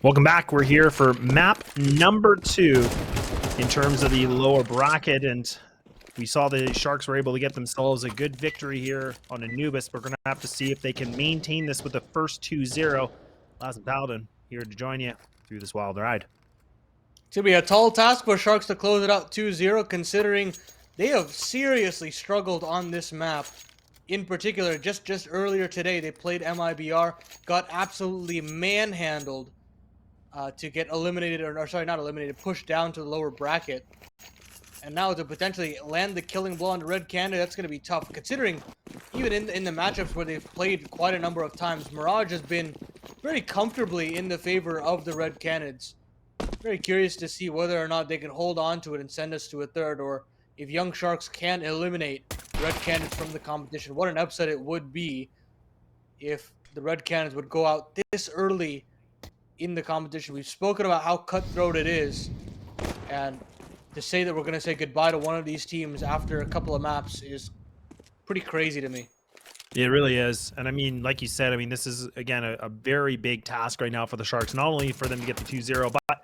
Welcome back. We're here for map number 2 in terms of the lower bracket, and we saw the Sharks were able to get themselves a good victory here on Anubis. We're going to have to see if they can maintain this with the first 2-0. Laz and Paladin here to join you through this wild ride. It's going to be a tall task for Sharks to close it out 2-0, considering they have seriously struggled on this map. In particular, just earlier today, they played MIBR, got absolutely manhandled to get eliminated, or sorry, not eliminated, pushed down to the lower bracket. And now to potentially land the killing blow on the Red Canids, that's going to be tough, considering even in the matchups where they've played quite a number of times, Mirage has been very comfortably in the favor of the Red Canids. Very curious to see whether or not they can hold on to it and send us to a third, or if Young Sharks can eliminate Red Canids from the competition. What an upset it would be if the Red Canids would go out this early in the competition. We've spoken about how cutthroat it is, and to say that we're going to say goodbye to one of these teams after a couple of maps is pretty crazy to me. It really is. And I mean, like you said, I mean, this is, again, a very big task right now for the Sharks. Not only for them to get the 2-0, but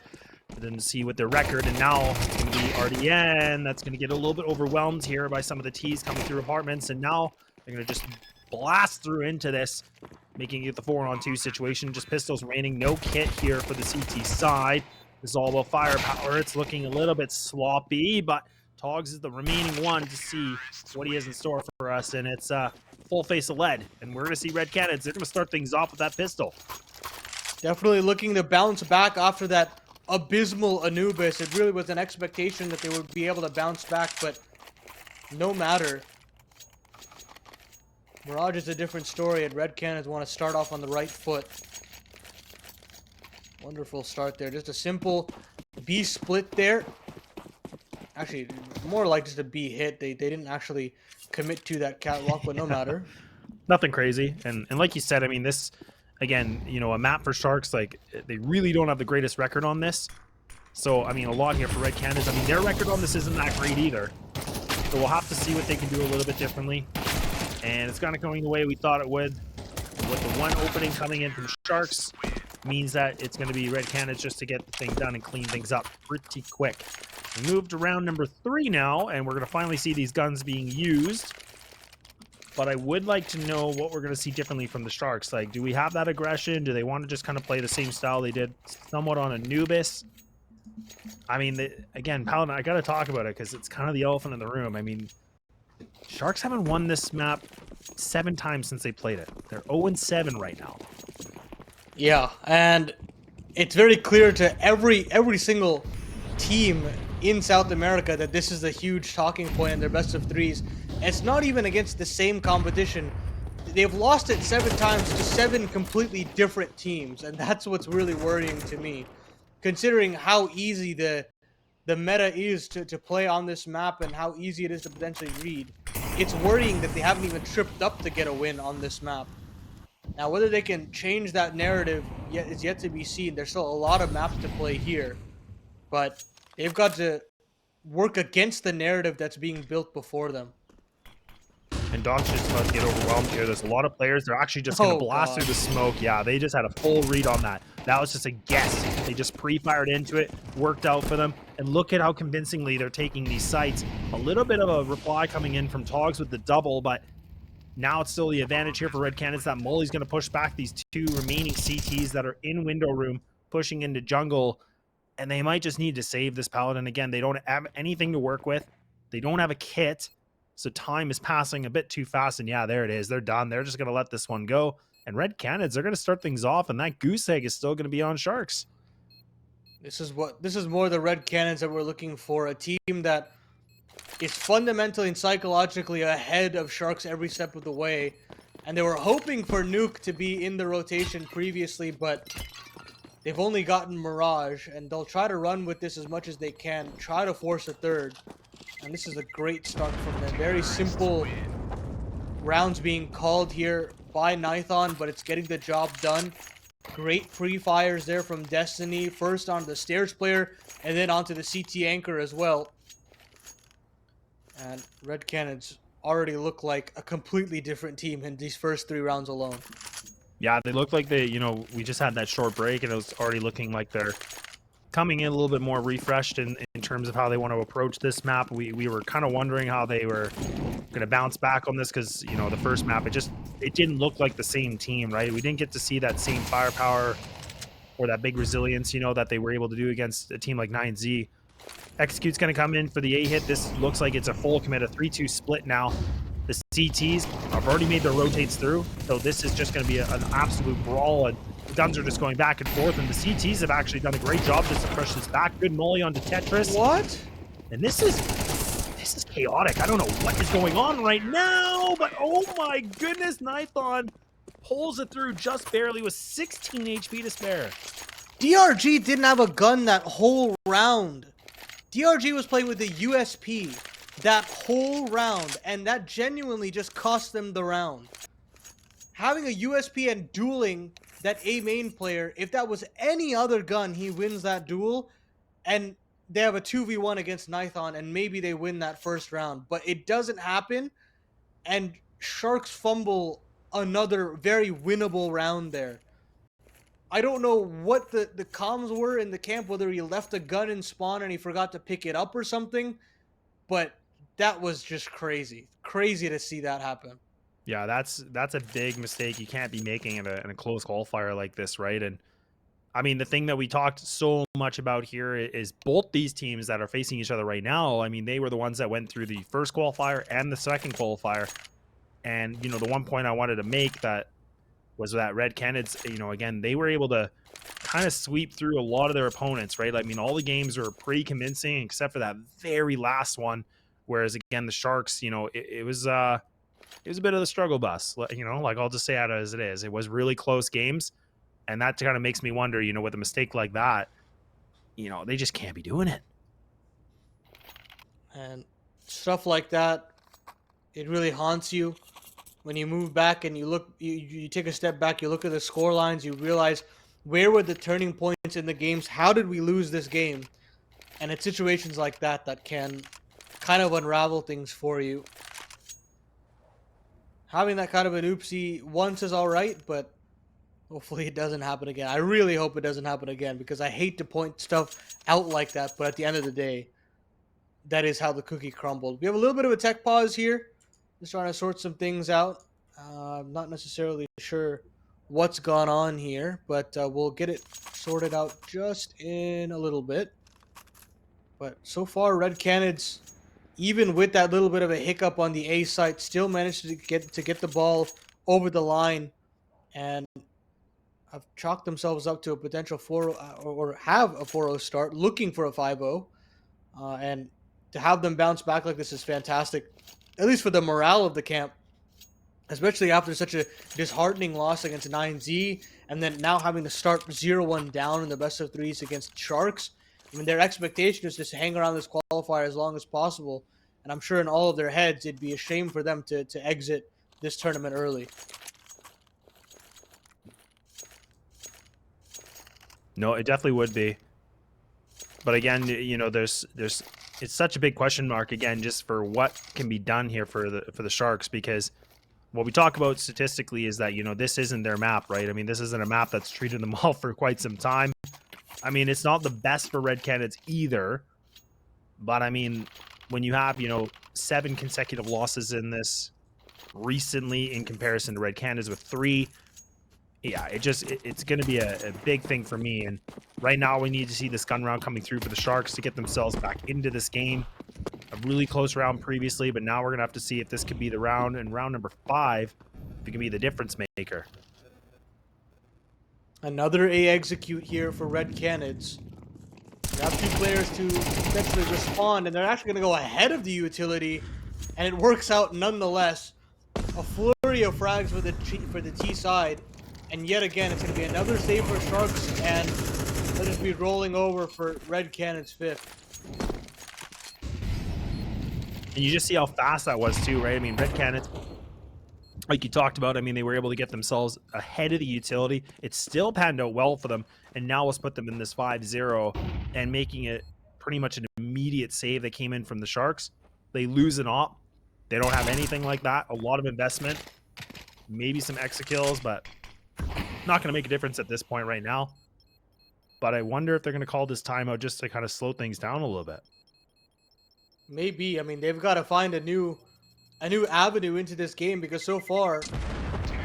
for them to see what their record. And now it's going to be RDN. That's going to get a little bit overwhelmed here by some of the T's coming through apartments. And now they're going to just blast through into this, making it the 4-on-2 situation. Just pistols remaining. No kit here for the CT side. This is all about firepower. It's looking a little bit sloppy, but Togs is the remaining one to see what he has in store for us. And it's full face of lead. And we're going to see Red Canids. They're going to start things off with that pistol. Definitely looking to bounce back after that abysmal Anubis. It really was an expectation that they would be able to bounce back, but no matter. Mirage is a different story, and Red Canids want to start off on the right foot. Wonderful start there. Just a simple B split there. Actually, more like just a B hit. They didn't actually commit to that catwalk, but no matter. Nothing crazy. And like you said, I mean, this, again, you know, a map for Sharks, like, they really don't have the greatest record on this. So, I mean, a lot here for Red Canids. I mean, their record on this isn't that great either. So we'll have to see what they can do a little bit differently. And it's kind of going the way we thought it would. With the one opening coming in from Sharks, means that it's going to be Red Canids just to get the thing done and clean things up pretty quick. We moved to round number 3 now, and we're going to finally see these guns being used. But I would like to know what we're going to see differently from the Sharks. Like, do we have that aggression? Do they want to just kind of play the same style they did somewhat on Anubis? I mean, again, Paladin, I got to talk about it because it's kind of the elephant in the room. I mean, Sharks haven't won this map 7 times since they played it. They're 0-7 right now. Yeah, and it's very clear to every single team in South America that this is a huge talking point in their best of 3s. It's not even against the same competition. They've lost it 7 times to 7 completely different teams, and that's what's really worrying to me, considering how easy the meta is to play on this map and how easy it is to potentially read. It's worrying that they haven't even tripped up to get a win on this map. Now, whether they can change that narrative is yet to be seen. There's still a lot of maps to play here, but they've got to work against the narrative that's being built before them. And Doc's just about to get overwhelmed here. There's a lot of players. They're actually just going to blast through the smoke. Yeah, they just had a full read on that. That was just a guess. They just pre-fired into it, worked out for them. And look at how convincingly they're taking these sites. A little bit of a reply coming in from Togs with the double, but now it's still the advantage here for Red Canids that Mully's going to push back these 2 remaining CTs that are in window room, pushing into jungle. And they might just need to save this Paladin. Again, they don't have anything to work with. They don't have a kit. So time is passing a bit too fast. And yeah, there it is. They're done. They're just going to let this one go. And Red Canids, they're going to start things off. And that goose egg is still going to be on Sharks. This is more the Red Canids that we're looking for. A team that is fundamentally and psychologically ahead of Sharks every step of the way. And they were hoping for Nuke to be in the rotation previously, but they've only gotten Mirage, and they'll try to run with this as much as they can, try to force a third. And this is a great start from them. Very simple rounds being called here by Nython, but it's getting the job done. Great free fires there from Destiny. First onto the stairs player, and then onto the CT anchor as well. And Red Canids already look like a completely different team in these first 3 rounds alone. Yeah, they look like they, we just had that short break and it was already looking like they're coming in a little bit more refreshed in terms of how they want to approach this map. We were kind of wondering how they were going to bounce back on this because, the first map, it didn't look like the same team, right? We didn't get to see that same firepower or that big resilience, that they were able to do against a team like 9Z. Execute's going to come in for the A hit. This looks like it's a full commit, a 3-2 split now. The CTs have already made their rotates through, so this is just going to be an absolute brawl, and the guns are just going back and forth, and the CTs have actually done a great job just to push this back. Good molly onto Tetris. What? And this is chaotic. I don't know what is going on right now, but oh my goodness, nython pulls it through just barely with 16 HP to spare. DRG didn't have a gun that whole round. DRG was playing with the USP that whole round, and that genuinely just cost them the round. Having a USP and dueling that A main player, if that was any other gun, he wins that duel, and they have a 2v1 against nython, and maybe they win that first round. But it doesn't happen, and Sharks fumble another very winnable round there. I don't know what the comms were in the camp, whether he left a gun in spawn and he forgot to pick it up or something, but that was just crazy. Crazy to see that happen. Yeah, that's a big mistake you can't be making in a close qualifier like this, right? And I mean, the thing that we talked so much about here is both these teams that are facing each other right now. I mean, they were the ones that went through the first qualifier and the second qualifier. And, the one point I wanted to make that was that Red Canids, again, they were able to kind of sweep through a lot of their opponents, right? I mean, all the games were pretty convincing except for that very last one. Whereas, again, the Sharks, it was a bit of the struggle bus, like I'll just say it as it is. It was really close games. And that kind of makes me wonder, with a mistake like that, they just can't be doing it. And stuff like that, it really haunts you. When you move back and you look, you take a step back, you look at the score lines, you realize where were the turning points in the games? How did we lose this game? And it's situations like that that can kind of unravel things for you. Having that kind of an oopsie once is all right, but hopefully it doesn't happen again. I really hope it doesn't happen again because I hate to point stuff out like that, but at the end of the day, that is how the cookie crumbled. We have a little bit of a tech pause here. Just trying to sort some things out. I'm not necessarily sure what's gone on here, but we'll get it sorted out just in a little bit. But so far, Red Canids, even with that little bit of a hiccup on the A site, still managed to get the ball over the line and have chalked themselves up to a potential 4-0 or have a 4-0 start, looking for a 5-0. And to have them bounce back like this is fantastic, at least for the morale of the camp, especially after such a disheartening loss against 9Z, and then now having to start 0-1 down in the best of threes against Sharks. I mean, their expectation is just to hang around this qualifier as long as possible, and I'm sure in all of their heads it'd be a shame for them to exit this tournament early. No, it definitely would be. But again, there's it's such a big question mark again, just for what can be done here for the Sharks, because what we talk about statistically is that this isn't their map, right? I mean, this isn't a map that's treated them well for quite some time. I mean, it's not the best for Red Canids either, but I mean, when you have 7 consecutive losses in this recently in comparison to Red Canids with 3. Yeah, it's going to be a big thing for me. And right now we need to see this gun round coming through for the Sharks to get themselves back into this game. A really close round previously, but now we're going to have to see if this could be the round, and round number 5, if it can be the difference maker. Another A execute here for Red Canids. You have 2 players to essentially respond, and they're actually going to go ahead of the utility, and it works out nonetheless. A flurry of frags for the T side. And yet again, it's going to be another save for Sharks, and let us be rolling over for Red Canids 5th. And you just see how fast that was too, right? I mean, Red Canids, like you talked about, I mean, they were able to get themselves ahead of the utility. It still panned out well for them, and now let's put them in this 5-0 and making it pretty much an immediate save that came in from the Sharks. They lose an op. They don't have anything like that. A lot of investment, maybe some extra kills, but Not going to make a difference at this point right now. But I wonder if they're going to call this timeout just to kind of slow things down a little bit. Maybe. I mean, they've got to find a new avenue into this game, because so far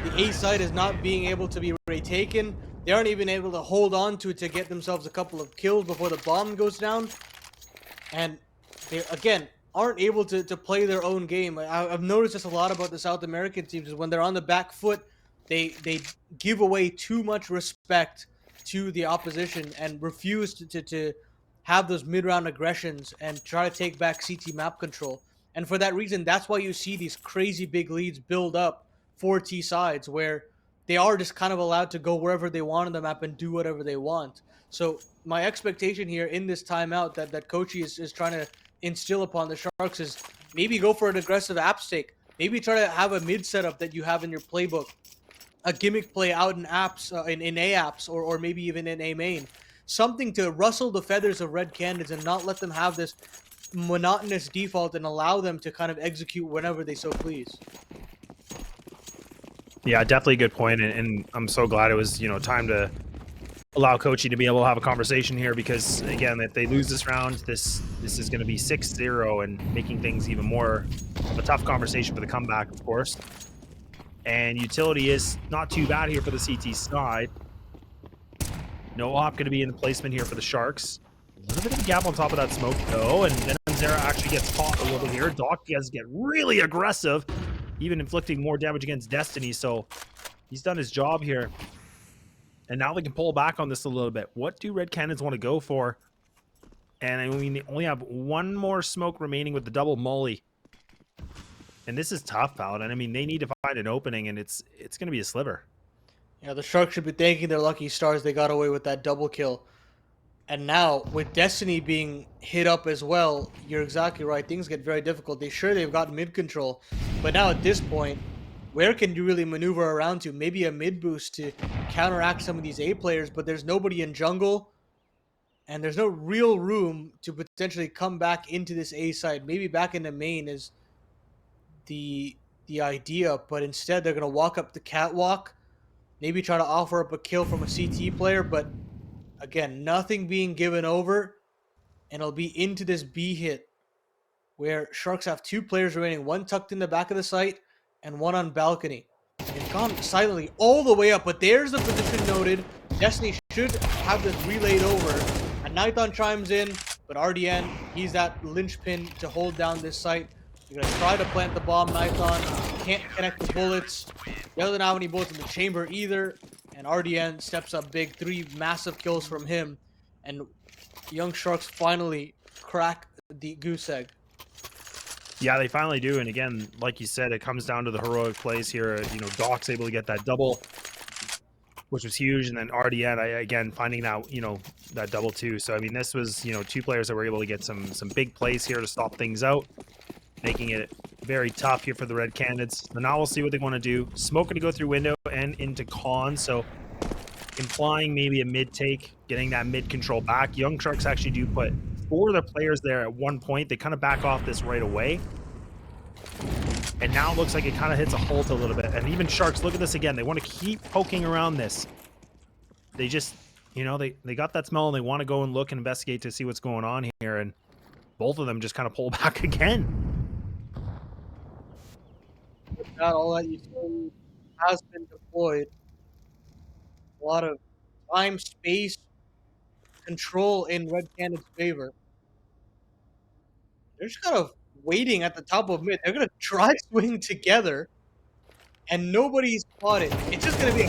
the A side is not being able to be retaken. They aren't even able to hold on to it to get themselves a couple of kills before the bomb goes down. And they, again, aren't able to play their own game. I've noticed this a lot about the South American teams, is when they're on the back foot, they give away too much respect to the opposition and refuse to have those mid-round aggressions and try to take back CT map control. And for that reason, that's why you see these crazy big leads build up for T sides, where they are just kind of allowed to go wherever they want on the map and do whatever they want. So my expectation here in this timeout that Kochi is trying to instill upon the Sharks is maybe go for an aggressive app stake. Maybe try to have a mid setup that you have in your playbook, a gimmick play out in apps, in A apps, or maybe even in A main. Something to rustle the feathers of Red Canids and not let them have this monotonous default and allow them to kind of execute whenever they so please. Yeah, definitely a good point, and I'm so glad it was, time to allow Kochi to be able to have a conversation here, because again, if they lose this round, this is going to be 6-0 and making things even more of a tough conversation for the comeback, of course. And utility is not too bad here for the CT side. No op going to be in the placement here for the Sharks. A little bit of a gap on top of that smoke, though, and then Zera actually gets caught a little bit here. Doc has get really aggressive, even inflicting more damage against Destiny, so he's done his job here. And now they can pull back on this a little bit. What do Red Canids want to go for? And I mean, they only have one more smoke remaining with the double molly. And this is tough, Paladin. I mean, they need to find an opening, and it's going to be a sliver. Yeah, the Sharks should be thanking their lucky stars they got away with that double kill. And now, with Destiny being hit up as well, you're exactly right. Things get very difficult. They've got mid control. But now at this point, where can you really maneuver around to? Maybe a mid boost to counteract some of these A players, but there's nobody in jungle. And there's no real room to potentially come back into this A side. Maybe back into main is the idea, but instead they're going to walk up the catwalk. Maybe try to offer up a kill from a CT player, but again, nothing being given over, and it'll be into this B hit where Sharks have two players remaining, one tucked in the back of the site and one on balcony. They've gone silently all the way up, but there's the position noted. Destiny should have this relayed over, and nython chimes in, but RDN, he's that linchpin to hold down this site. You're going to try to plant the bomb, nython. Can't connect the bullets. Doesn't have any bullets in the chamber either. And RDN steps up big. 3 massive kills from him. And Young Sharks finally crack the goose egg. Yeah, they finally do. And again, like you said, it comes down to the heroic plays here. Doc's able to get that double, which was huge. And then RDN, again, finding that, that double too. So, I mean, this was, 2 players that were able to get some big plays here to stop things out, making it very tough here for the Red Canids. So now we'll see what they want to do. Smoke going to go through window and into con, so implying maybe a mid take, getting that mid control back. Young Sharks actually do put 4 of their players there at one point. They kind of back off this right away. And now it looks like it kind of hits a halt a little bit. And even Sharks, look at this again. They want to keep poking around this. They just, they got that smell and they want to go and look and investigate to see what's going on here. And both of them just kind of pull back again. Not all that utility has been deployed. A lot of time, space, control in Red Canids' favor. They're just kind of waiting at the top of mid. They're going to try swing together, and nobody's caught it. It's just going to be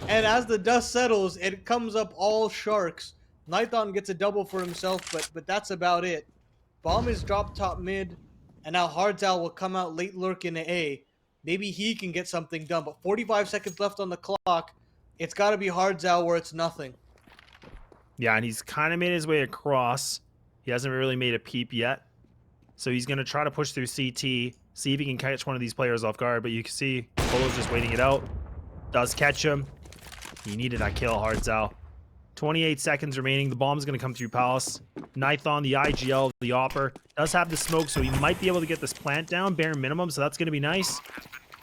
and as the dust settles, it comes up all Sharks. nython gets a double for himself, but that's about it. Bomb is dropped top mid, and now Hardzal will come out late lurk into A. Maybe he can get something done, but 45 seconds left on the clock. It's got to be Hardzal where it's nothing. Yeah, and he's kind of made his way across. He hasn't really made a peep yet. So he's going to try to push through CT, see if he can catch one of these players off guard. But you can see Polo's just waiting it out. Does catch him. He needed that kill, Hardzal. 28 seconds remaining. The bomb's going to come through Palace. nython, the IGL, the Opper, does have the smoke, so he might be able to get this plant down, bare minimum, so that's going to be nice.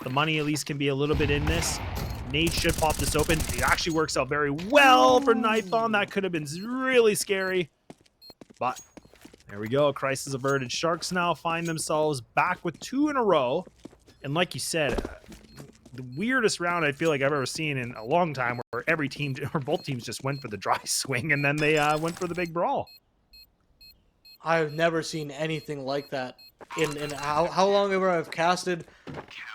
The money at least can be a little bit in this. Nade should pop this open. It actually works out very well for Nython. That could have been really scary. But there we go. Crisis averted. Sharks now find themselves back with 2 in a row. And like you said, the weirdest round I feel like I've ever seen in a long time, where every team or both teams just went for the dry swing and then they went for the big brawl. I've never seen anything like that in how long ever I've casted.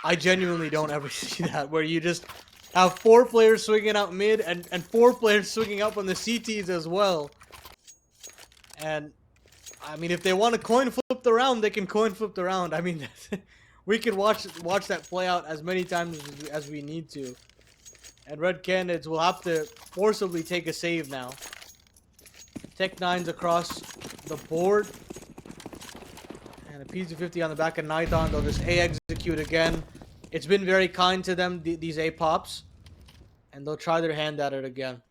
I genuinely don't ever see that, where you just have 4 players swinging out mid and 4 players swinging up on the CTs as well. And I mean, if they want to coin flip the round, they can coin flip the round. I mean, we can watch that play out as many times as we need to. And Red Canids will have to forcibly take a save now. Tech-9's across the board. And a PZ50 on the back of Nython. They'll just A-execute again. It's been very kind to them, these A-pops. And they'll try their hand at it again.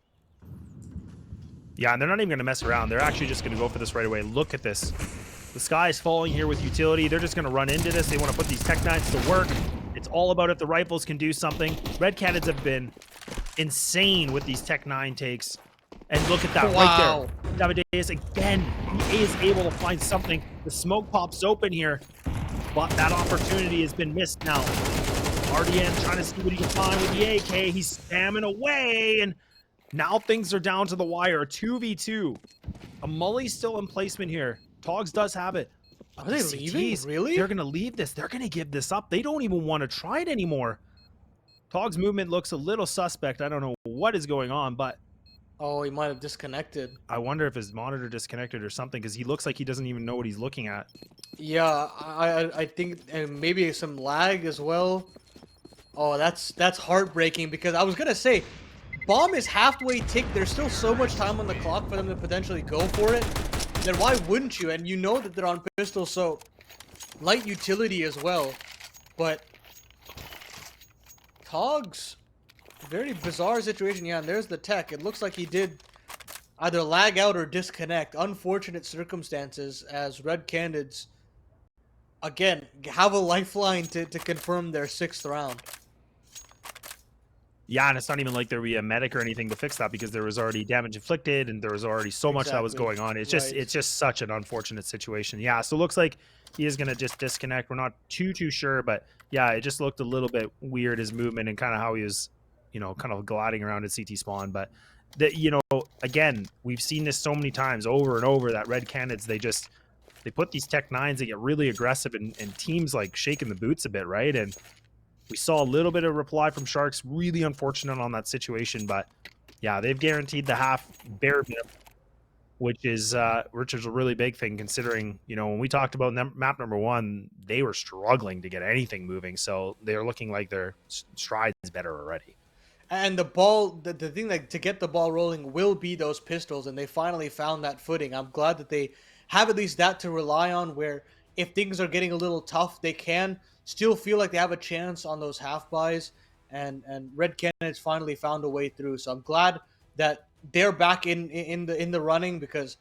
Yeah, and they're not even going to mess around. They're actually just going to go for this right away. Look at this. The sky is falling here with utility. They're just going to run into this. They want to put these Tech-9s to work. It's all about if the rifles can do something. Red Canids have been insane with these Tech-9 takes. And look at that right there. Davideus again. He is able to find something. The smoke pops open here. But that opportunity has been missed now. RDN trying to see what he can find with the AK. He's spamming away. And now things are down to the wire. 2v2. A Mully's still in placement here. Togs does have it. Are they leaving? Really? They're going to leave this. They're going to give this up. They don't even want to try it anymore. Togs' movement looks a little suspect. I don't know what is going on, but... Oh, he might have disconnected. I wonder if his monitor disconnected or something, because he looks like he doesn't even know what he's looking at. Yeah, I think, and maybe some lag as well. Oh, that's heartbreaking, because I was going to say, bomb is halfway ticked. There's still so much time on the clock for them to potentially go for it. Then why wouldn't you? And you know that they're on pistol, so light utility as well. But Togs, very bizarre situation. Yeah, and there's the tech. It looks like he did either lag out or disconnect. Unfortunate circumstances, as Red Canids again have a lifeline to confirm their 6th round. Yeah, and it's not even like there would be a medic or anything to fix that, because there was already damage inflicted and there was already so much that was going on. It's just it's just such an unfortunate situation. Yeah, so it looks like he is going to just disconnect. We're not too sure, but yeah, it just looked a little bit weird, his movement and kind of how he was, you know, kind of gliding around at CT spawn. But that, you know, again, we've seen this so many times over and over, that Red Canids, they put these Tech-9s, they get really aggressive, and teams like shaking the boots a bit, right? And we saw a little bit of reply from Sharks. Really unfortunate on that situation, but yeah, they've guaranteed the half bare minimum, which is a really big thing, considering, you know, when we talked about map number 1, they were struggling to get anything moving, so they're looking like their strides better already. And the ball, the thing that to get the ball rolling will be those pistols, and they finally found that footing. I'm glad that they have at least that to rely on, where if things are getting a little tough, they can still feel like they have a chance on those half buys, and Red Canids finally found a way through. So I'm glad that they're back in the running, because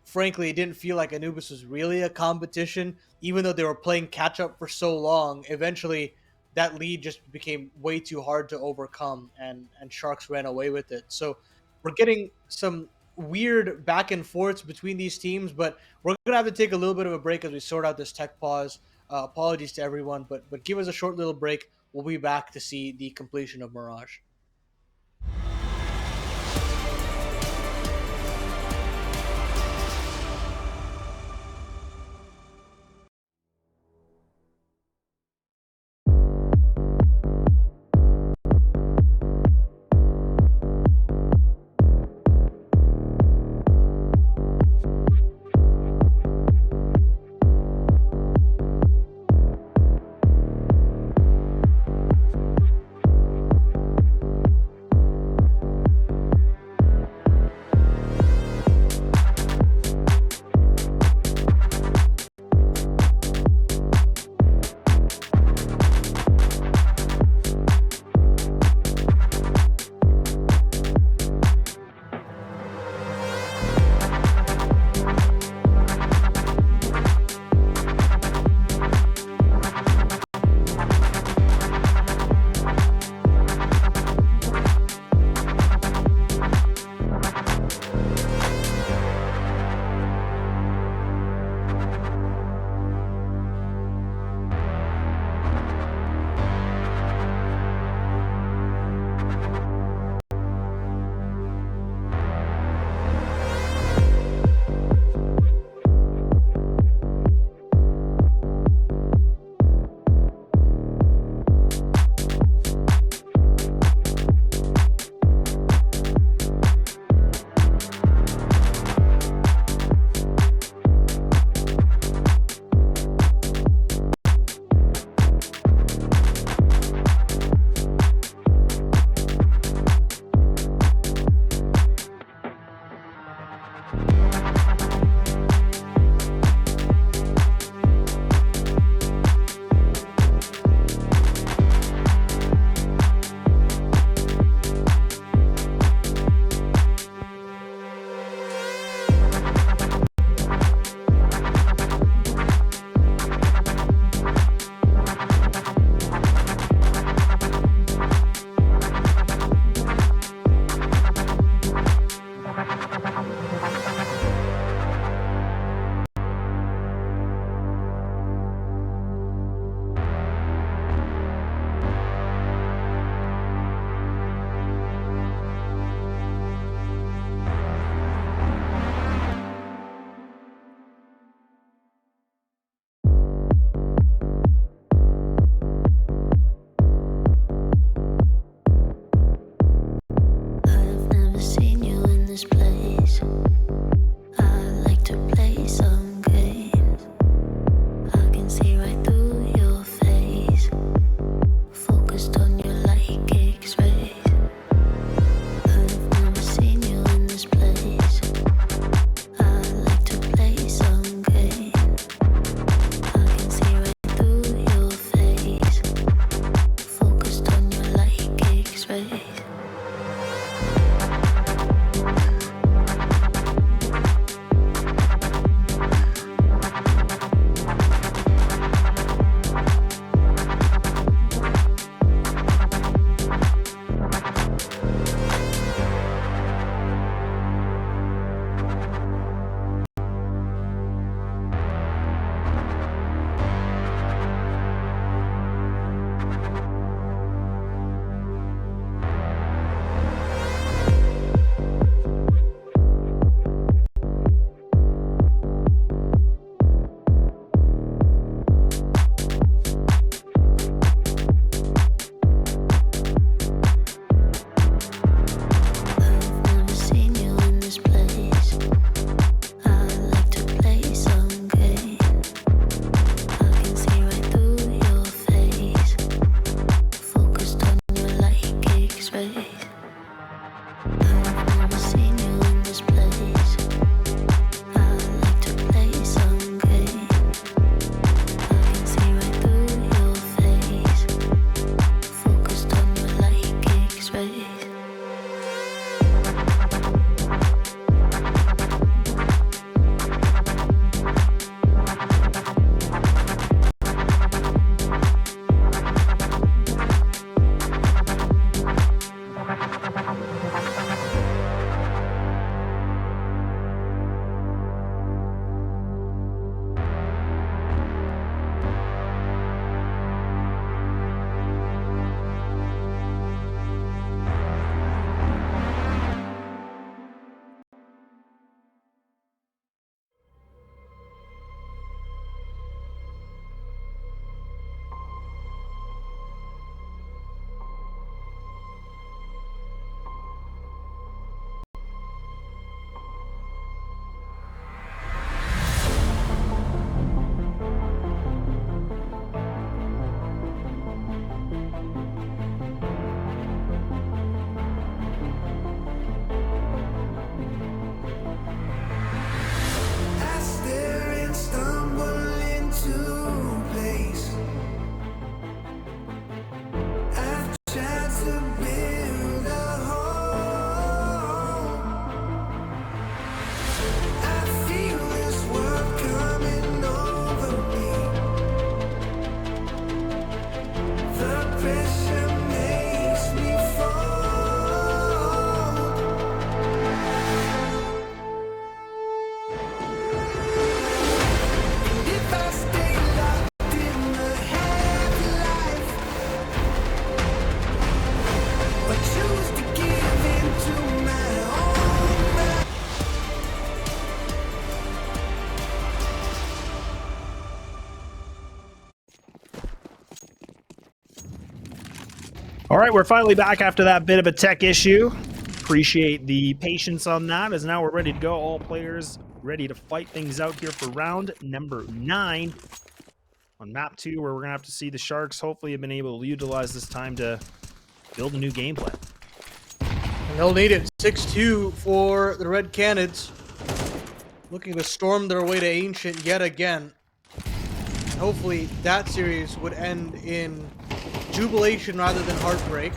frankly, it didn't feel like Anubis was really a competition, even though they were playing catch up for so long. Eventually, that lead just became way too hard to overcome, and Sharks ran away with it. So we're getting some weird back and forths between these teams, but we're gonna have to take a little bit of a break as we sort out this tech pause. Apologies to everyone, but give us a short little break. We'll be back to see the completion of Mirage. All right, we're finally back after that bit of a tech issue. Appreciate the patience on that, as now we're ready to go. All players ready to fight things out here for round number 9 on map 2, where we're going to have to see the Sharks hopefully have been able to utilize this time to build a new gameplay. And they'll need it. 6-2 for the Red Canids. Looking to storm their way to Ancient yet again. Hopefully that series would end in jubilation rather than heartbreak.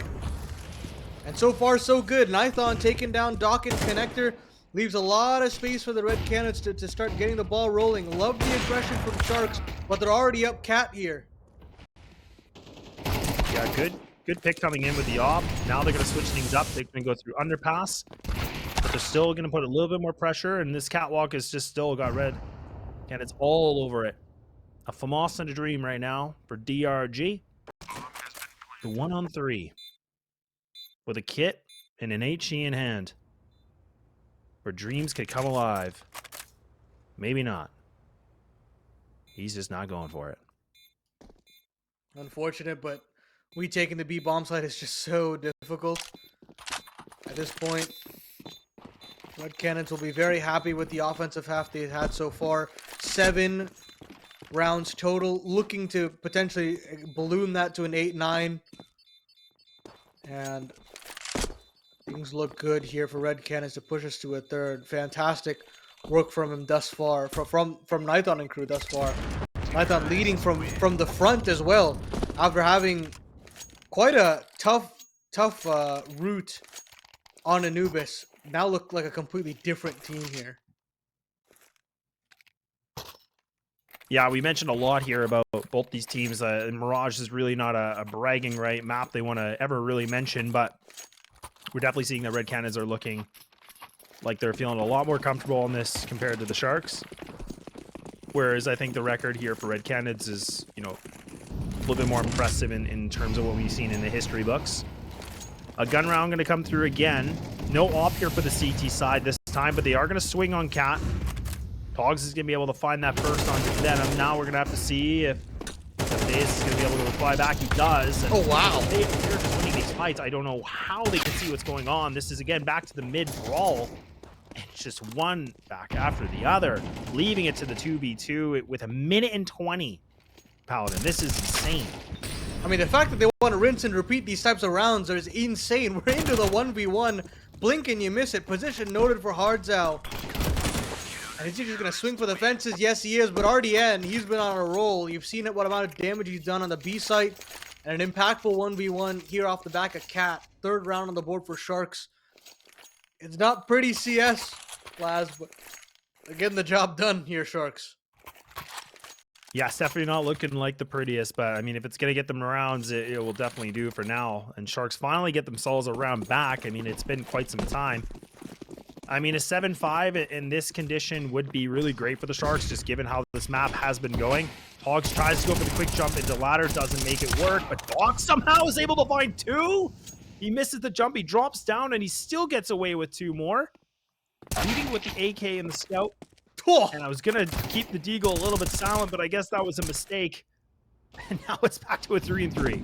And so far so good. Nython taking down Dock and Connector. Leaves a lot of space for the Red Canids to start getting the ball rolling. Love the aggression from Sharks, but they're already up Cat here. Yeah, good pick coming in with the op. Now they're going to switch things up. They're going to go through underpass, but they're still going to put a little bit more pressure, and this catwalk is just still got red. And it's all over it. A FAMAS and a dream right now for DRG. The 1-on-3 with a kit and an HE in hand, where dreams could come alive. Maybe not. He's just not going for it. Unfortunate, but we taking the B bomb site is just so difficult. At this point, Red Canids will be very happy with the offensive half they've had so far. 7 rounds total, looking to potentially balloon that to an 8-9. And things look good here for Red Canids to push us to a third. Fantastic work from him thus far, from Nython and crew thus far. Nython leading from the front as well, after having quite a tough route on Anubis. Now look like a completely different team here. Yeah, we mentioned a lot here about both these teams. Mirage is really not a bragging right map they want to ever really mention, but we're definitely seeing that Red Canids are looking like they're feeling a lot more comfortable on this compared to the Sharks. Whereas I think the record here for Red Canids is, you know, a little bit more impressive in terms of what we've seen in the history books. A gun round going to come through again. No op here for the CT side this time, but they are going to swing on Cat. Togs is going to be able to find that first on Venom. Now we're going to have to see if Daze is going to be able to reply back. He does. And oh, wow. they're just winning these fights. I don't know how they can see what's going on. This is, again, back to the mid-brawl. And it's just one back after the other, leaving it to the 2v2 with 1:20. Paladin, this is insane. I mean, the fact that they want to rinse and repeat these types of rounds is insane. We're into the 1v1. Blink and you miss it. Position noted for Hardzao. And is he just going to swing for the fences? Yes, he is. But RDN, he's been on a roll. You've seen it, what amount of damage he's done on the B site. And an impactful 1v1 here off the back of Cat. 3rd round on the board for Sharks. It's not pretty CS, Laz, but they're getting the job done here, Sharks. Yeah, it's definitely not looking like the prettiest, but I mean, if it's going to get them rounds, it will definitely do for now. And Sharks finally get themselves a round back. I mean, it's been quite some time. I mean, a 7-5 in this condition would be really great for the Sharks, just given how this map has been going. Hogs tries to go for the quick jump into ladder, doesn't make it work, but Doc somehow is able to find 2. He misses the jump, he drops down, and he still gets away with 2 more. Leading with the AK and the scout. And I was going to keep the Deagle a little bit silent, but I guess that was a mistake. And now it's back to a 3-3.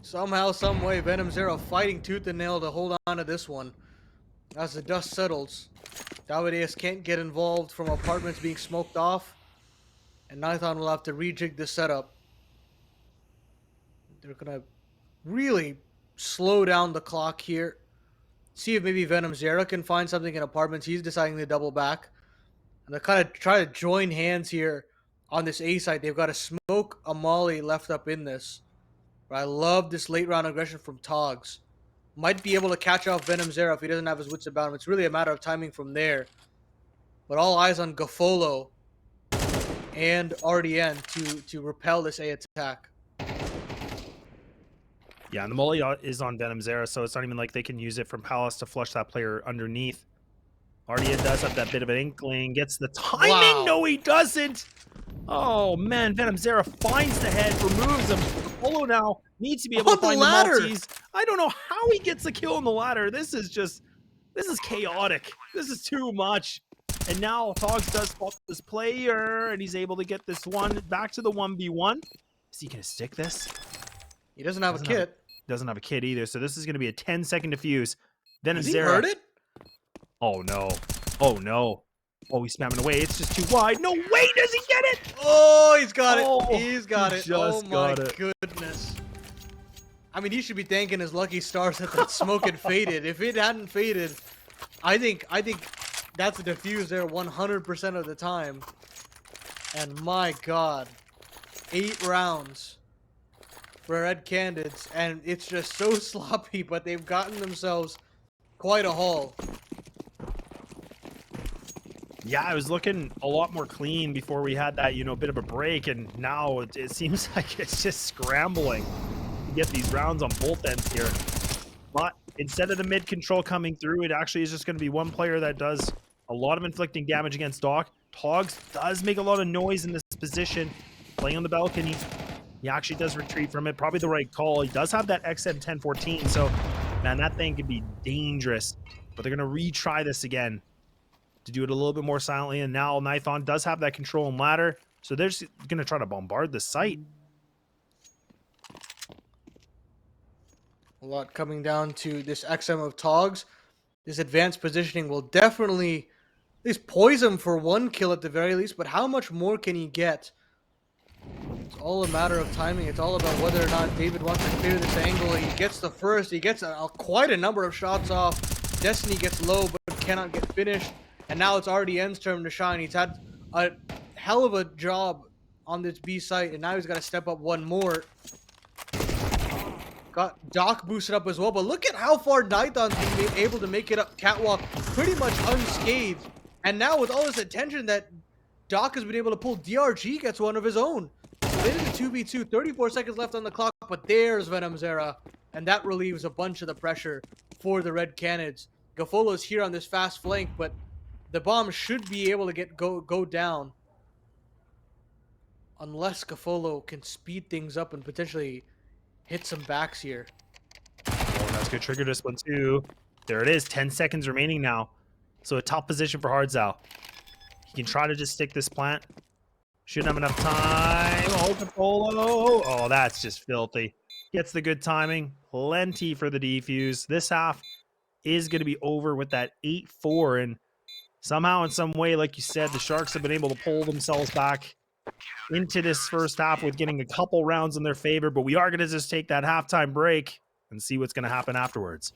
Somehow, some way, Venom Zero fighting tooth and nail to hold on to this one. As the dust settles, Davideus can't get involved from apartments being smoked off. And Nython will have to rejig the setup. They're going to really slow down the clock here. See if maybe Venom Zero can find something in apartments. He's deciding to double back. And they kind of try to join hands here on this A side. They've got a smoke, a molly left up in this. But I love this late round aggression from Togs. Might be able to catch off Venom Zero if he doesn't have his wits about him. It's really a matter of timing from there. But all eyes on Gafolo and RDN to repel this A attack. Yeah, and the molly is on Venom Zero, so it's not even like they can use it from Palace to flush that player underneath. RDN does have that bit of an inkling, gets the timing. Wow. No, he doesn't. Oh, man, Venom Zero finds the head, removes him. Polo now needs to be able to find the multis. I don't know how he gets a kill on the ladder. This is chaotic. This is too much. And now Togs does spot this player, and he's able to get this one back to the 1v1. Is he going to stick this? He doesn't have a kit. Doesn't have a kid either, so this is going to be a 10-second defuse. Then Has it's he heard it? Oh no. Oh no. Oh, he's spamming away. It's just too wide. No way does he get it! Oh, he's got it. Oh, He's got he it. Oh just my got it. goodness. I mean, he should be thanking his lucky stars that that smoke had faded. If it hadn't faded, I think that's a defuse there 100% of the time. And my God, 8 rounds for Red Canids, and it's just so sloppy, but they've gotten themselves quite a haul. Yeah, it was looking a lot more clean before we had that, bit of a break, and now it seems like it's just scrambling to get these rounds on both ends here. But instead of the mid control coming through, it actually is just going to be one player that does a lot of inflicting damage against Doc. Togs does make a lot of noise in this position, playing on the balcony. He actually does retreat from it. Probably the right call. He does have that XM 1014, so, man, that thing could be dangerous. But they're going to retry this again to do it a little bit more silently. And now Nython does have that control and ladder, so they're just going to try to bombard the site. A lot coming down to this XM of Togs. This advanced positioning will definitely at least poise him for 1 kill at the very least, but how much more can he get? It's all a matter of timing. It's all about whether or not David wants to clear this angle. He gets the first. He gets quite a number of shots off. Destiny gets low, but cannot get finished. And now it's RDN's turn to shine. He's had a hell of a job on this B site, and now he's got to step up one more. Got Doc boosted up as well, but look at how far Nython's been able to make it up catwalk pretty much unscathed. And now with all this attention that Doc has been able to pull, DRG gets one of his own. So it is a 2v2, 34 seconds left on the clock, but there's Venom's era, and that relieves a bunch of the pressure for the Red Canids. Gafolo's here on this fast flank, but the bomb should be able to go down. Unless Gafolo can speed things up and potentially hit some backs here. Oh, that's good. Trigger this one too. There it is. 10 seconds remaining now. So a top position for Hardzal. He can try to just stick this plant. Shouldn't have enough time. Oh, Gafolo. Oh, that's just filthy. Gets the good timing. Plenty for the defuse. This half is going to be over with that 8-4. And somehow, in some way, like you said, the Sharks have been able to pull themselves back into this first half with getting a couple rounds in their favor. But we are going to just take that halftime break and see what's going to happen afterwards.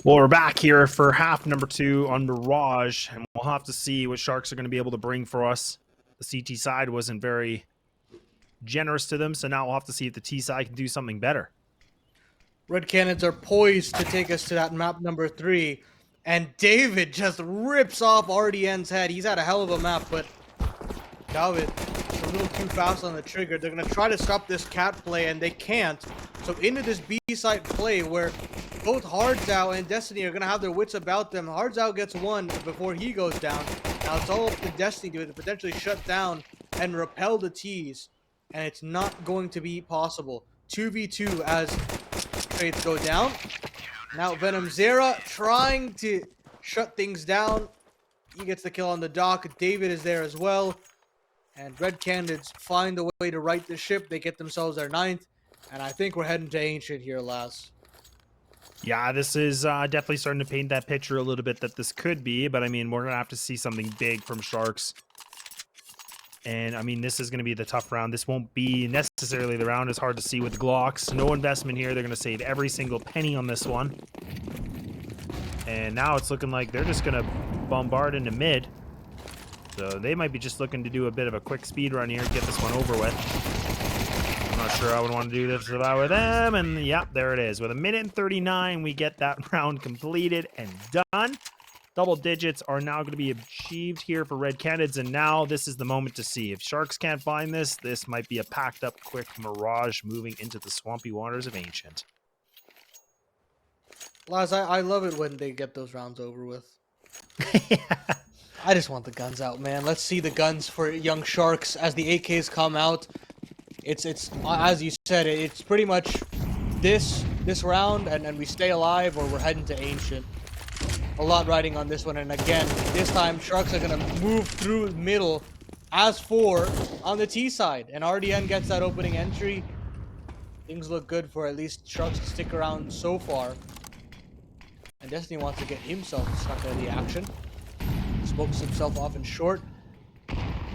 Well, we're back here for half number 2 on Mirage, and we'll have to see what Sharks are going to be able to bring for us. The CT side wasn't very generous to them, so now we'll have to see if the T side can do something better. Red Canids are poised to take us to that map number 3, and David just rips off RDN's head. He's had a hell of a map, but David a little too fast on the trigger. They're going to try to stop this cat play, and they can't. So into this B-side play where both Hardzao and Destiny are going to have their wits about them. Hardzao gets one before he goes down. Now it's all up to Destiny to potentially shut down and repel the T's, and it's not going to be possible. 2v2 as trades go down. Now Venom Zera trying to shut things down. He gets the kill on the dock. David is there as well. And Red Canids find a way to right the ship. They get themselves their 9th. And I think we're heading to Ancient here, Laz. Yeah, this is definitely starting to paint that picture a little bit that this could be. But, I mean, we're going to have to see something big from Sharks. And, I mean, this is going to be the tough round. This won't be necessarily the round. It's hard to see with the Glocks. No investment here. They're going to save every single penny on this one. And now it's looking like they're just going to bombard into mid. So they might be just looking to do a bit of a quick speed run here, get this one over with. I'm not sure I would want to do this if I were them. And, yep, there it is. With 1:39, we get that round completed and done. Double digits are now going to be achieved here for Red Canids, and now this is the moment to see. If Sharks can't find this, this might be a packed-up, quick Mirage moving into the swampy waters of Ancient. Laz, I love it when they get those rounds over with. Yeah. I just want the guns out, man. Let's see the guns for young Sharks as the AKs come out. It's as you said, it's pretty much this round, and we stay alive, or we're heading to Ancient. A lot riding on this one, and again, this time Sharks are gonna move through the middle as 4 on the T side, and RDN gets that opening entry. Things look good for at least Sharks to stick around so far. And Destiny wants to get himself stuck out of the action. Smokes himself off in short,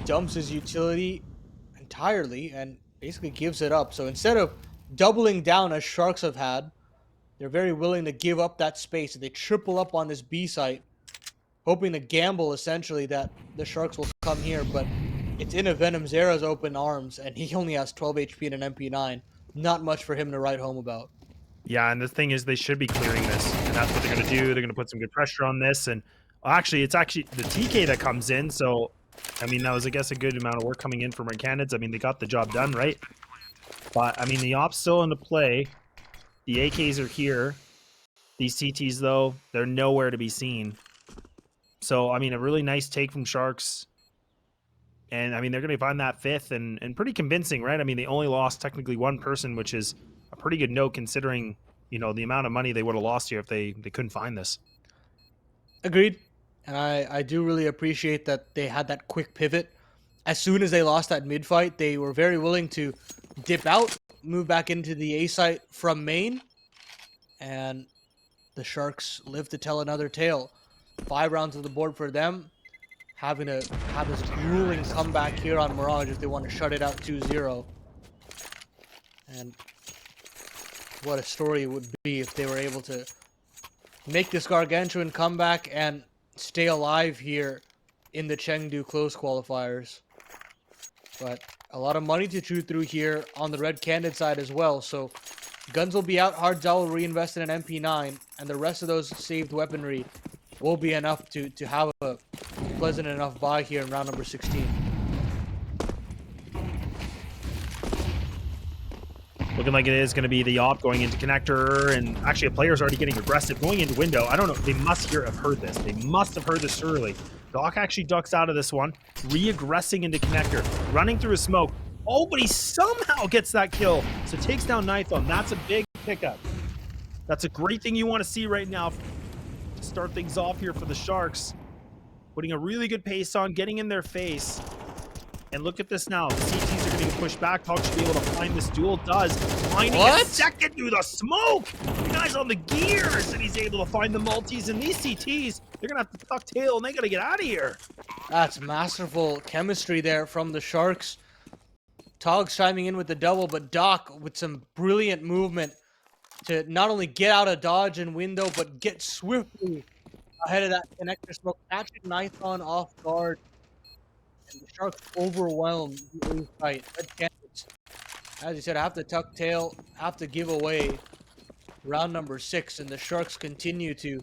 dumps his utility entirely, and basically gives it up. So instead of doubling down as Sharks have had, they're very willing to give up that space. They triple up on this B site, hoping to gamble essentially that the Sharks will come here, but it's in a Venom Zera's open arms, and he only has 12 HP and an MP9. Not much for him to write home about. Yeah, and the thing is, they should be clearing this, and that's what they're going to do. They're going to put some good pressure on this, and actually, it's actually the TK that comes in, so, I mean, that was, I guess, a good amount of work coming in from Red Canids. I mean, they got the job done, right? But, I mean, the op's still into play. The AKs are here. These CTs, though, they're nowhere to be seen. So, I mean, a really nice take from Sharks. And, I mean, they're going to find that 5th, and pretty convincing, right? I mean, they only lost technically 1 person, which is a pretty good note considering, you know, the amount of money they would have lost here if they couldn't find this. Agreed. And I do really appreciate that they had that quick pivot. As soon as they lost that mid fight, they were very willing to dip out, move back into the A site from main, and the Sharks live to tell another tale. 5 rounds of the board for them, having to have this grueling comeback here on Mirage if they want to shut it out 2-0. And what a story it would be if they were able to make this gargantuan comeback and stay alive here in the Chengdu close qualifiers. But a lot of money to chew through here on the Red Candid side as well. So guns will be out, Hardzao will reinvest in an MP9, and the rest of those saved weaponry will be enough to have a pleasant enough buy here in round number 16. Looking like it is going to be the op going into connector, and actually a player's already getting aggressive going into window. I don't know. They must have heard this. They must have heard this early. Doc actually ducks out of this one, re-aggressing into connector, running through a smoke. Oh, but he somehow gets that kill. So takes down nython. That's a big pickup. That's a great thing you want to see right now to start things off here for the Sharks. Putting a really good pace on, getting in their face. And look at this now. The CTs are going to get pushed back. Talk should be able to find this duel. Does. Finding a second through the smoke. The guy's on the gears, and he's able to find the multis. And these CTs, they're going to have to tuck tail, and they got to get out of here. That's masterful chemistry there from the Sharks. Togs chiming in with the double, but Doc with some brilliant movement to not only get out of dodge and window, but get swiftly ahead of that connector smoke, catching nython off guard, and the Sharks overwhelm the A site. Red Canids, as you said, have to tuck tail, have to give away round number 6, and the Sharks continue to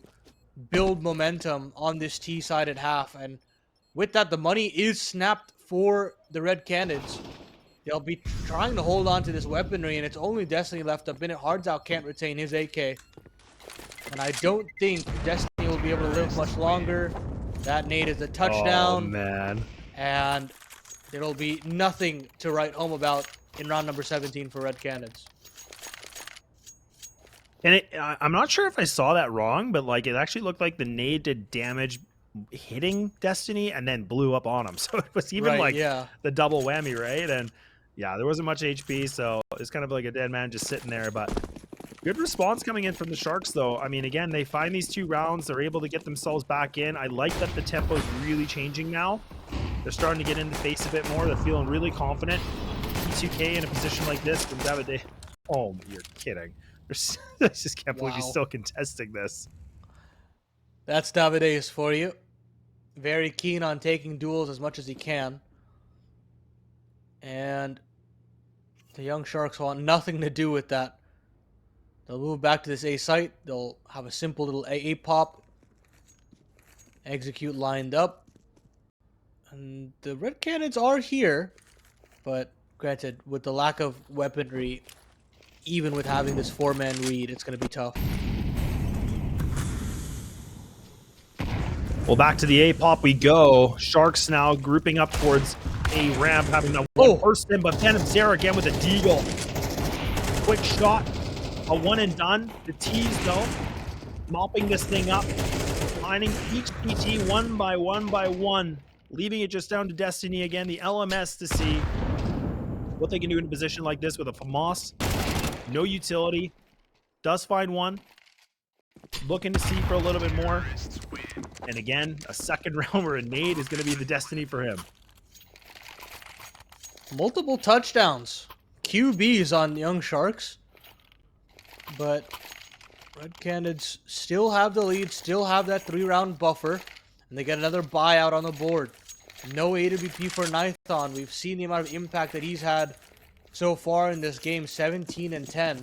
build momentum on this T side at half. And with that, the money is snapped for the Red Canids. They'll be trying to hold on to this weaponry, and it's only Destiny left up in it. Hardzao can't retain his AK. And I don't think Destiny will be able to live much longer. That nade is a touchdown. Oh, man. And there'll be nothing to write home about in round number 17 for Red Canids. And I'm not sure if I saw that wrong, but like it actually looked like the nade did damage hitting Destiny and then blew up on him. So it was even the double whammy, right? And yeah, there wasn't much HP, so it's kind of like a dead man just sitting there. But good response coming in from the Sharks, though. I mean, again, they find these 2 rounds. They're able to get themselves back in. I like that the tempo is really changing now. They're starting to get in the face a bit more. They're feeling really confident. P2K in a position like this from Davide. Oh, you're kidding. I just can't believe he's still contesting this. That's Davideus for you. Very keen on taking duels as much as he can. And the young Sharks want nothing to do with that. They'll move back to this A site. They'll have a simple little AA pop. Execute lined up. And the Red Canids are here. But granted, with the lack of weaponry, even with having this 4-man read, it's going to be tough. Well, back to the A-pop we go. Sharks now grouping up towards a ramp, having that one person, but VenomZero again with a deagle. Quick shot, a one and done. The T's, though, mopping this thing up, lining each PT one by one, leaving it just down to Destiny again, the LMS, to see what they can do in a position like this with a FAMAS. No utility. Does find one. Looking to see for a little bit more. And again, a second round where a nade is going to be the destiny for him. Multiple touchdowns. QBs on Young Sharks. But Red Canids still have the lead, still have that 3-round buffer. And they get another buyout on the board. No AWP for nython. We've seen the amount of impact that he's had so far in this game, 17 and 10.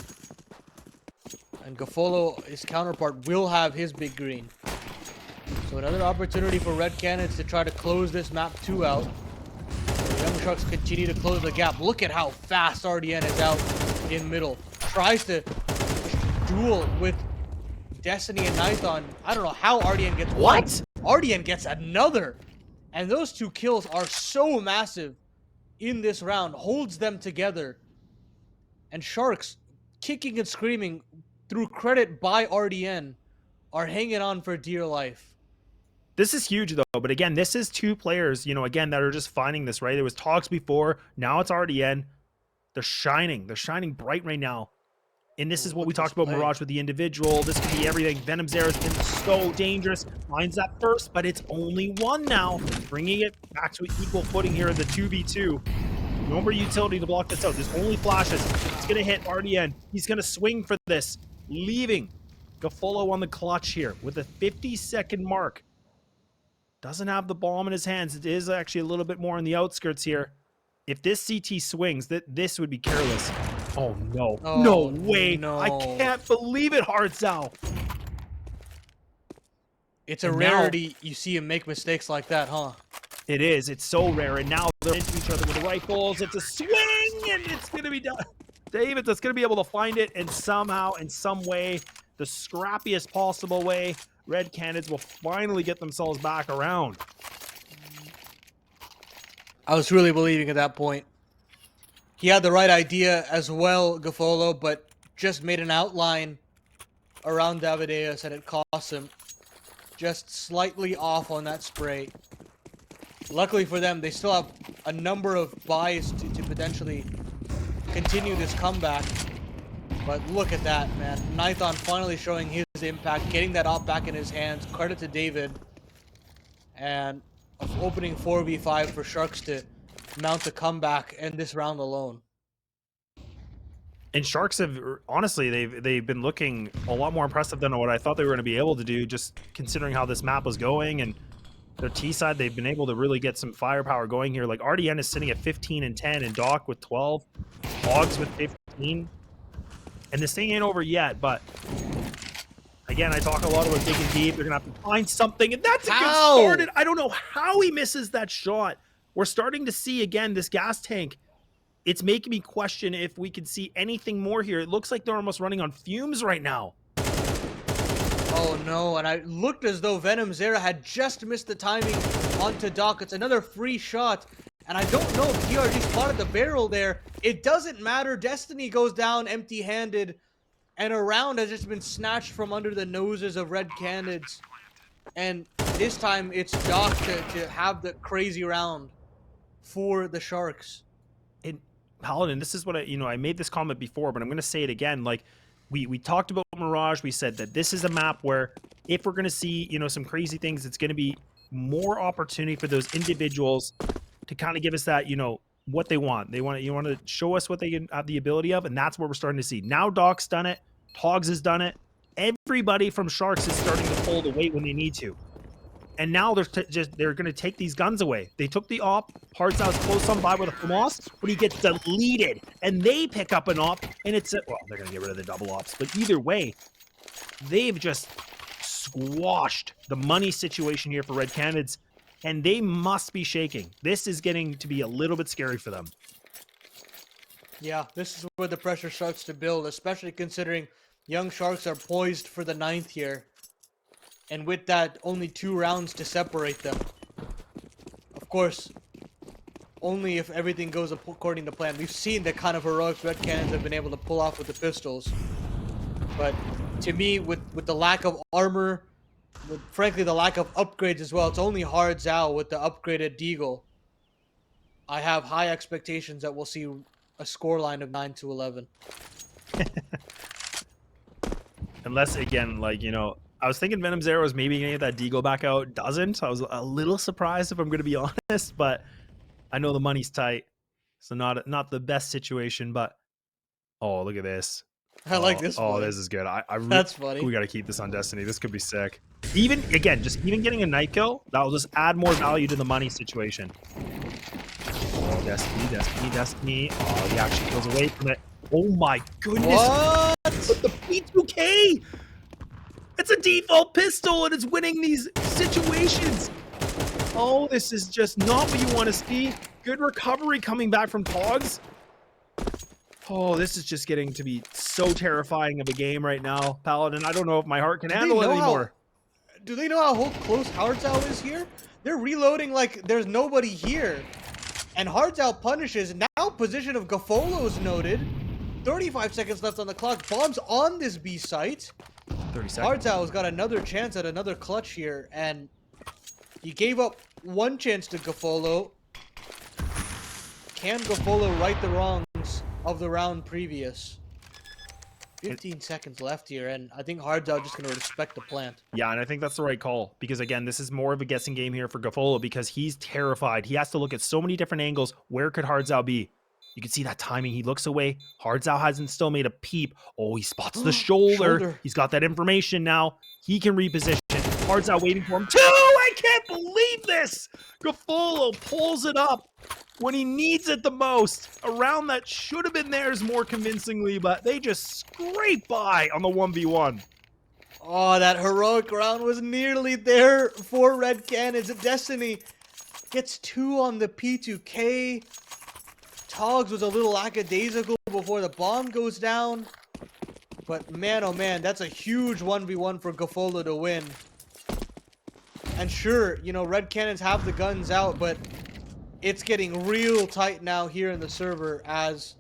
And Gafolo, his counterpart, will have his big green. So another opportunity for Red Canids to try to close this map 2 out. The Young Sharks continue to close the gap. Look at how fast RDN is out in middle. Tries to duel with Destiny and nython. I don't know how RDN gets one. RDN gets another. And those 2 kills are so massive in this round, holds them together. And Sharks, kicking and screaming through credit by RDN, are hanging on for dear life. This is huge, though. But again, this is 2 players, you know, again, that are just finding this, right? It was Togs before. Now it's RDN. They're shining. They're shining bright right now. And this is what we talked about Mirage with the individual. This could be everything. VenomZero has been so dangerous. Finds that first, but it's only 1 now. Bringing it back to an equal footing here in the 2v2. No more utility to block this out. There's only flashes. It's going to hit RDN. He's going to swing for this. Leaving Gafolo on the clutch here with a 50-second mark. Doesn't have the bomb in his hands. It is actually a little bit more on the outskirts here. If this CT swings, this would be careless. Oh, no. Oh, no way. No. I can't believe it, Hardzao. It's a rarity you see him make mistakes like that, huh? It is. It's so rare. And now they're into each other with rifles. It's a swing, and it's going to be done. David that's going to be able to find it, and somehow, in some way, the scrappiest possible way, Red Canids will finally get themselves back around. I was really believing at that point. He had the right idea as well, Gafolo, but just made an outline around Davideus, and it cost him. Just slightly off on that spray. Luckily for them, they still have a number of buys to potentially continue this comeback. But look at that, man. nython finally showing his impact, getting that op back in his hands. Credit to David. And opening 4v5 for Sharks to mount a comeback in this round alone. And Sharks have honestly they've been looking a lot more impressive than what I thought they were going to be able to do, just considering how this map was going. And their T side, they've been able to really get some firepower going here. Like RDN is sitting at 15 and 10, and Doc with 12, Hogs with 15. And this thing ain't over yet, but again, I talk a lot about digging deep. They're gonna have to find something, and that's a good start. And I don't know how he misses that shot. We're starting to see again this gas tank. It's making me question if we could see anything more here. It looks like they're almost running on fumes right now. Oh no, and I looked as though Venom Zera had just missed the timing onto Doc. It's another free shot, and I don't know if DRG spotted the barrel there. It doesn't matter. Destiny goes down empty-handed, and a round has just been snatched from under the noses of Red Canids. And this time it's Doc to have the crazy round for the Sharks. And Paladin, this is what I made this comment before, but I'm going to say it again. Like, we talked about Mirage. We said that this is a map where if we're going to see, some crazy things, it's going to be more opportunity for those individuals to kind of give us that, what they want. You want to show us what they have the ability of, and that's what we're starting to see. Now Doc's done it. Togs has done it. Everybody from Sharks is starting to pull the weight when they need to. And now they're going to take these guns away. They took the op. Hardzout's close on by with a FAMAS, but he gets deleted. And they pick up an op, and it's well, they're going to get rid of the double ops. But either way, they've just squashed the money situation here for Red Canids, and they must be shaking. This is getting to be a little bit scary for them. Yeah, this is where the pressure starts to build, especially considering young Sharks are poised for the 9th here. And with that, only 2 rounds to separate them. Of course, only if everything goes according to plan. We've seen the kind of heroics Red Canids have been able to pull off with the pistols. But to me, with the lack of armor, with frankly the lack of upgrades as well, it's only Hardzao with the upgraded Deagle. I have high expectations that we'll see a scoreline of 9-11. Unless, again, I was thinking Venom Zero was maybe going to get that Deagle back out. Doesn't. I was a little surprised, if I'm going to be honest, but I know the money's tight. So not the best situation, but oh, look at this. I like this one. Oh, this is good. I really, that's funny. We got to keep this on Destiny. This could be sick. Even getting a night kill, that'll just add more value to the money situation. Oh, Destiny. Oh, he actually goes away from it. Oh my goodness. What? With the P2K! It's a default pistol and it's winning these situations. Oh, this is just not what you want to see. Good recovery coming back from Togs. Oh, this is just getting to be so terrifying of a game right now, Paladin. I don't know if my heart can handle it anymore. Do they know how close Hardzao is here? They're reloading like there's nobody here. And Hardzao punishes. Now position of gafolo is noted. 35 seconds left on the clock. Bombs on this B site. 30 seconds. Hardzout's got another chance at another clutch here, and he gave up one chance to gafolo. Can gafolo right the wrongs of the round previous? 15 seconds left here, and I think Hardzout just going to respect the plant. Yeah, and I think that's the right call, because again, this is more of a guessing game here for gafolo, because he's terrified. He has to look at so many different angles. Where could Hardzout be? You can see that timing. He looks away. Hardzout hasn't still made a peep. Oh, he spots the shoulder. He's got that information now. He can reposition. Hardzout waiting for him. 2! I can't believe this! gafolo pulls it up when he needs it the most. A round that should have been theirs more convincingly, but they just scrape by on the 1v1. Oh, that heroic round was nearly there for Red Canids. Destiny gets 2 on the P2K. Togs was a little lackadaisical before the bomb goes down. But man, oh man, that's a huge 1v1 for gafolo to win. And sure, Red Canids have the guns out, but it's getting real tight now here in the server as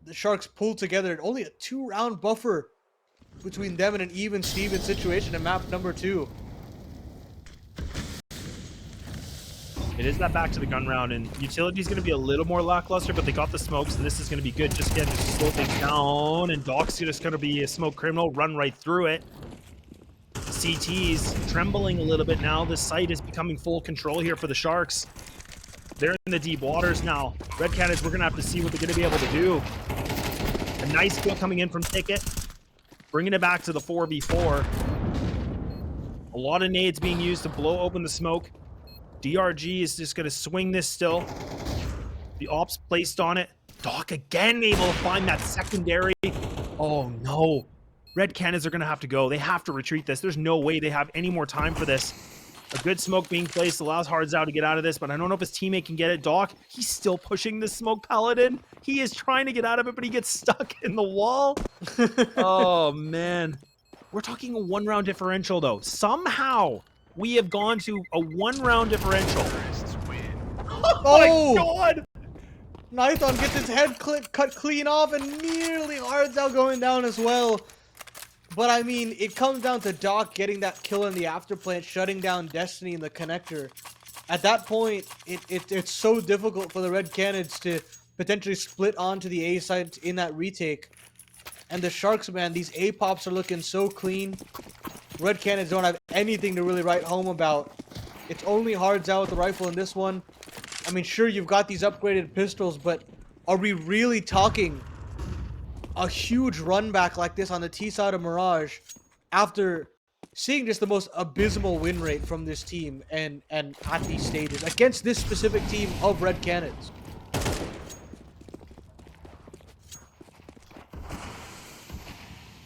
the Sharks pull together. Only a 2-round buffer between them and an even Steven situation in map number 2. It is that back to the gun round, and utility's going to be a little more lackluster, but they got the smokes, and this is going to be good. Just again, just slow things down, and Doc's just going to be a smoke criminal, run right through it. CT's trembling a little bit now. This site is becoming full control here for the Sharks. They're in the deep waters now. Red Canids, we're going to have to see what they're going to be able to do. A nice kill coming in from Ticket. Bringing it back to the 4v4. A lot of nades being used to blow open the smoke. DRG is just going to swing this still. The ops placed on it. Doc again able to find that secondary. Oh no. Red Canids are going to have to go. They have to retreat this. There's no way they have any more time for this. A good smoke being placed allows Hardzao to get out of this, but I don't know if his teammate can get it. Doc, he's still pushing this smoke paladin. He is trying to get out of it, but he gets stuck in the wall. Oh, man. We're talking a 1-round differential, though. Somehow, we have gone to a 1-round differential. Oh, my God! Nython gets his head cut clean off, and nearly Hardzao going down as well. But I mean, it comes down to Doc getting that kill in the afterplant, shutting down Destiny in the connector. At that point, it's so difficult for the Red Canids to potentially split onto the A side in that retake. And the Sharks, man, these A pops are looking so clean. Red Canids don't have anything to really write home about. It's only Hardzao with the rifle in this one. I mean, sure, you've got these upgraded pistols, but are we really talking a huge run back like this on the T side of Mirage after seeing just the most abysmal win rate from this team and at these stages against this specific team of Red Canids?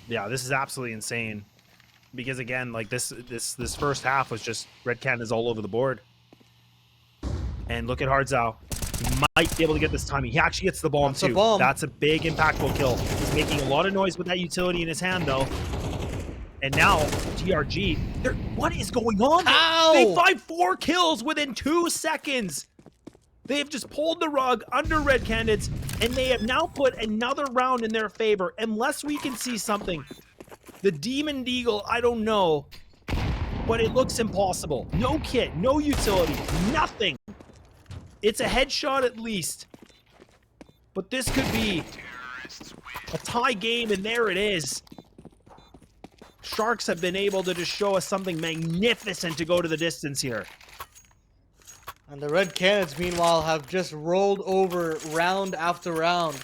Yeah, this is absolutely insane. Because again, like this first half was just Red Canids all over the board. And look at Hardzao. He might be able to get this timing. He actually gets the bomb too. That's a big impactful kill. He's making a lot of noise with that utility in his hand though. And now DRG, what is going on? Ow! They find 4 kills within 2 seconds. They have just pulled the rug under Red Canids, and they have now put another round in their favor. Unless we can see something. The Demon Deagle, I don't know, but it looks impossible. No kit, no utility, nothing. It's a headshot at least. But this could be a tie game, and there it is. Sharks have been able to just show us something magnificent to go to the distance here. And the Red Canids, meanwhile, have just rolled over round after round.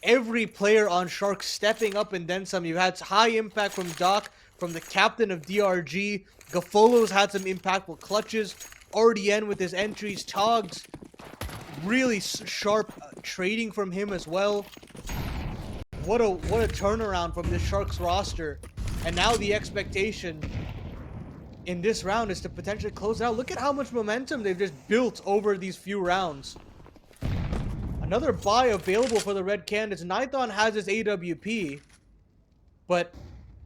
Every player on Sharks stepping up and then some. You've had high impact from Doc, from the captain of DRG. Gafolo's had some impactful clutches. RDN with his entries. Togs, really sharp trading from him as well. What a turnaround from this Sharks roster. And now the expectation in this round is to potentially close it out. Look at how much momentum they've just built over these few rounds. Another buy available for the Red Canids. Nython has his AWP, but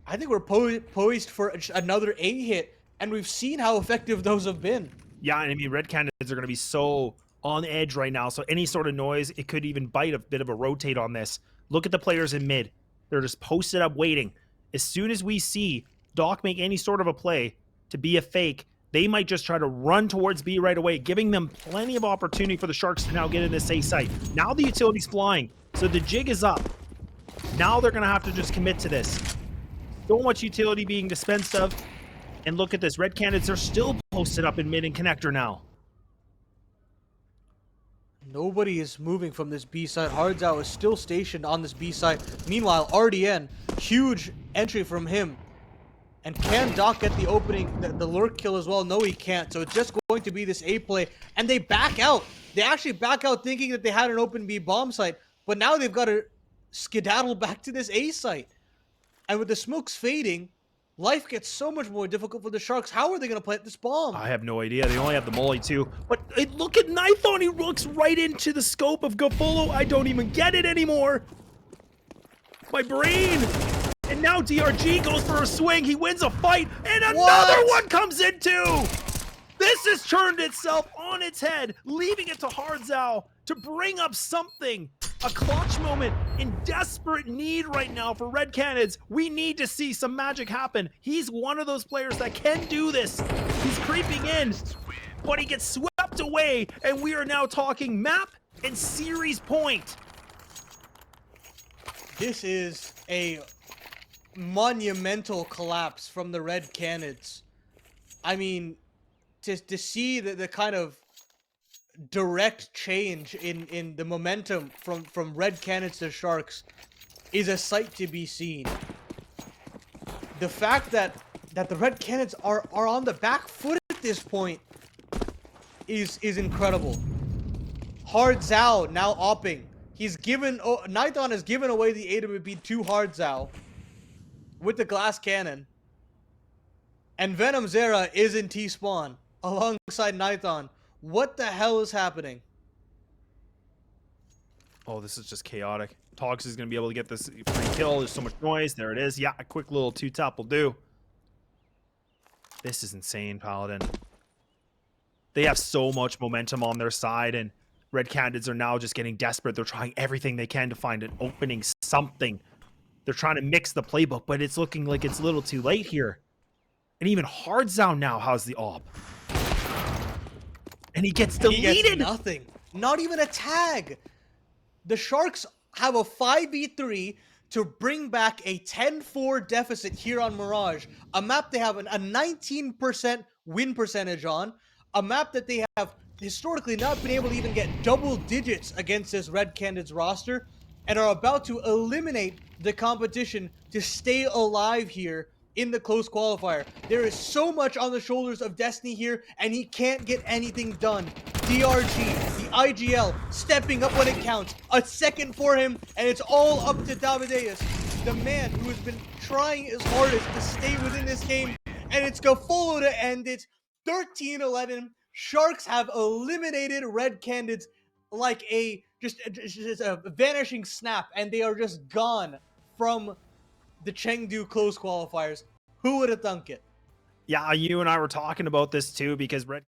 I think we're poised for another A hit, and we've seen how effective those have been. Yeah, and I mean, Red Canids are going to be so on edge right now, so any sort of noise, it could even bite a bit of a rotate on this. Look at the players in mid. They're just posted up waiting. As soon as we see Doc make any sort of a play to be a fake, they might just try to run towards B right away, giving them plenty of opportunity for the Sharks to now get in this A site. Now the utility's flying, so the jig is up. Now they're going to have to just commit to this. So much utility being dispensed of. And look at this. Red Canids are still posted up in mid and connector now. Nobody is moving from this B side. Hardzao is still stationed on this B side. Meanwhile, RDN, huge entry from him. And can Doc get the opening, the lurk kill as well? No, he can't. So it's just going to be this A play. And they back out. They actually back out thinking that they had an open B bomb site. But now they've got to skedaddle back to this A site. And with the smokes fading, life gets so much more difficult for the Sharks. How are they going to plant this bomb? I have no idea. They only have the molly too. But look at Nython. He looks right into the scope of Gafolo. I don't even get it anymore. My brain. And now DRG goes for a swing. He wins a fight. And another one comes in too. This has turned itself on its head, leaving it to Hardzao to bring up something. A clutch moment in desperate need right now for Red Canids. We need to see some magic happen. He's one of those players that can do this. He's creeping in, but he gets swept away, and we are now talking map and series point. This is a monumental collapse from the Red Canids. I mean, to see the kind of direct change in the momentum from Red Canids to Sharks, is a sight to be seen. The fact that the Red Canids are on the back foot at this point is incredible. Hard Zhao now opping. He's given Nython has given away the AWP to Hard Zhao with the glass cannon. And Venom Zera is in T-spawn alongside Nython. What the hell is happening? Oh, this is just chaotic. Togs is going to be able to get this free kill. There's so much noise. There it is. Yeah, a quick little two-tap will do. This is insane, Paladin. They have so much momentum on their side, and Red Canids are now just getting desperate. They're trying everything they can to find an opening, something. They're trying to mix the playbook, but it's looking like it's a little too late here. And even Hard Zhao now has the op. And he gets deleted. He gets nothing. Not even a tag. The Sharks have a 5v3 to bring back a 10-4 deficit here on Mirage. A map they have a 19% win percentage on. A map that they have historically not been able to even get double digits against this Red Canids roster, and are about to eliminate the competition to stay alive here in the close qualifier. There is so much on the shoulders of Destiny here, and he can't get anything done. DRG, the IGL, stepping up when it counts. A second for him, and it's all up to Davideus, the man who has been trying his hardest to stay within this game, and it's gafolo to end it. 13-11. Sharks have eliminated Red Canids like just a vanishing snap, and they are just gone from the Chengdu close qualifiers. Who would have thunk it? Yeah, you and I were talking about this too, because Red